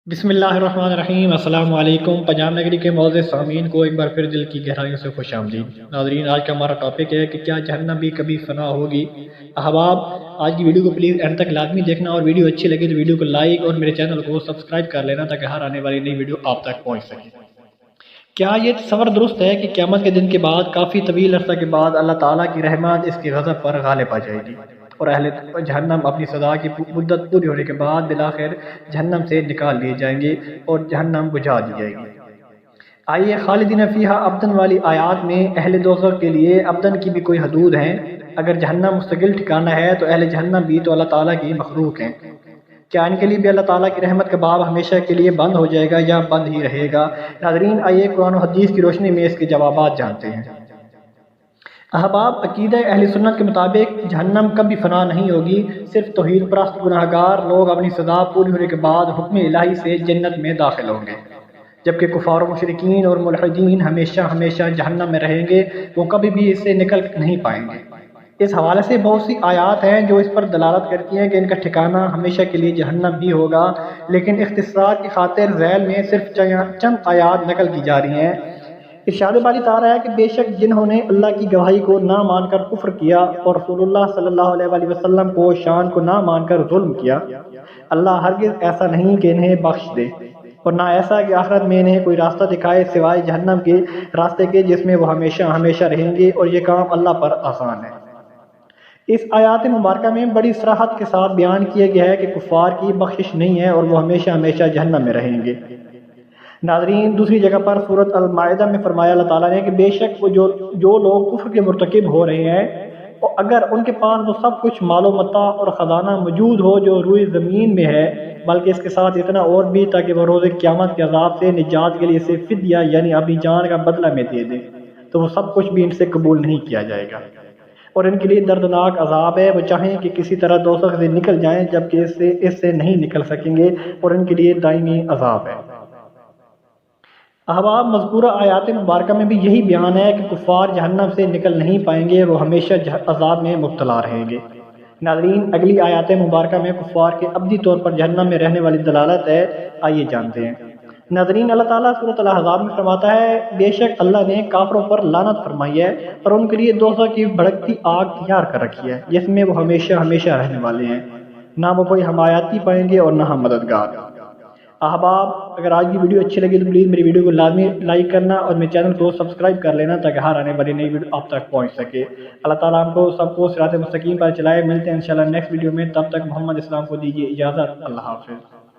बिस्मिल्लाहिर्रहमानिर्रहीम। अस्सलाम वालेकुम। पंजाब नगरी के मौजूद सामीन को एक बार फिर दिल की गहराइयों से खुश आमदीद। नाज़रीन, आज का हमारा टॉपिक है कि क्या जहन्नम भी कभी फना होगी। अहबाब, आज की वीडियो को प्लीज़ एंड तक लाजमी देखना और वीडियो अच्छी लगे तो वीडियो को लाइक और मेरे चैनल को सब्सक्राइब कर लेना ताकि हर आने वाली नई वीडियो आप तक पहुँच सके। क्या ये तसव्वुर दुरुस्त है कि क़यामत के दिन के बाद काफ़ी तवील अरसा के बाद अल्लाह ताला की रहमत इसके गज़ब पर गालिब आ जाएगी और अहले जहन्नम अपनी सज़ा की मुद्दत पूरी होने के बाद बिलाखिर जहन्नम से निकाल लिए जाएंगे और जहन्नम बुझा दी जाएगी। आइए खालिदीन फ़ीहा अबदन वाली आयत में अहले दोज़ख के लिए अबदन की भी कोई हदूद हैं। अगर जहन्नम मुस्तकिल ठिकाना है तो अहले जहन्नम भी तो अल्लाह ताला की मखलूक हैं। क्या इनके लिए भी अल्लाह ताला की रहमत का बाब हमेशा के लिए बंद हो जाएगा या बंद ही रहेगा? नाज़रीन, आइए कुरान और हदीस की रोशनी में इसके जवाबात जानते हैं। अहबाब, अकीदा अहले सुन्नत के मुताबिक जहन्नम कभी फना नहीं होगी। सिर्फ तौहीद परस्त गुनाहगार लोग अपनी सज़ा पूरी होने के बाद हुक्म इलाही से जन्नत में दाखिल होंगे, जबकि कुफार मुशरिकीन और मुल्हिदीन हमेशा हमेशा जहन्नम में रहेंगे। वो कभी भी इससे निकल नहीं पाएंगे। इस हवाले से बहुत सी आयात हैं जो इस पर दलालत करती हैं कि इनका ठिकाना हमेशा के लिए जहन्नम भी होगा, लेकिन इख्तिसार की खातिर ज़ैल में सिर्फ चंद आयात नकल की जा रही हैं। इरशाद बारी तारा है कि बेशक जिन्होंने अल्लाह की गवाही को ना मानकर कुफ्र किया और रसूलुल्लाह सल्लल्लाहु अलैहि वसल्लम को शान को ना मानकर जुल्म किया, अल्लाह हरगिज़ ऐसा नहीं कि इन्हें बख्श दे और ना ऐसा कि आखिरत में इन्हें कोई रास्ता दिखाए सिवाय जहन्नम के रास्ते के जिसमें वो हमेशा हमेशा रहेंगे, और ये काम अल्लाह पर आसान है। इस आयत मुबारक में बड़ी सराहत के साथ बयान किया गया है कि कुफ़ार की बख्शिश नहीं है और वो हमेशा हमेशा जहन्नम में रहेंगे। नाज़रीन, दूसरी जगह पर सूरत अल-माइदा में फरमाया अल्लाह ताला ने कि बेशक वो जो लोग कुफ्र के मुर्तकिब हो रहे हैं, और अगर उनके पास वो सब कुछ मालो मता और ख़जाना मौजूद हो जो रूए ज़मीन में है, बल्कि इसके साथ इतना और भी ताकि वह रोज़े क़यामत के अज़ाब से निजात के लिए इसे फ़िद्या यानी अपनी जान का बदला में दे दें, तो वो सब कुछ भी इनसे कबूल नहीं किया जाएगा और इनके लिए दर्दनाक अज़ाब है। वो चाहें कि किसी तरह दोज़ख से निकल जाएं, जबकि इससे नहीं निकल सकेंगे और इनके लिए दायमी अज़ाब है। अहबाब, मज़कूरा आयात मुबारक में भी यही बयान है कि कुफ़ार जहन्नम से निकल नहीं पाएंगे, वो हमेशा अज़ाब में मुब्तला रहेंगे। नाज़रीन, अगली आयात मुबारक में कुफ़ार के अब्दी तौर पर जहन्नम में रहने वाली दलालत है। आइए जानते हैं। नाज़रीन, अल्लाह ताला सूरत अल-अहज़ाब में फरमाता है, बेशक अल्लाह ने काफिरों पर लानत फरमाई है और उनके लिए दोज़ख की भड़कती आग तैयार कर रखी है जिसमें वो हमेशा हमेशा रहने वाले हैं। ना वो कोई हमायती पाएंगे और ना हम मददगार। अहबाब, अगर आज की वीडियो अच्छी लगी तो प्लीज़ मेरी वीडियो को लाजमी लाइक करना और मेरे चैनल को सब्सक्राइब कर लेना ताकि हर आने वाली नई वीडियो आप तक पहुंच सके। अल्लाह ताला हमको सबको सिरात मुस्तकीम पर चलाए। मिलते हैं इंशाल्लाह नेक्स्ट वीडियो में। तब तक मोहम्मद इस्लाम को दीजिए इजाज़त। अल्लाह हाफ़िज़।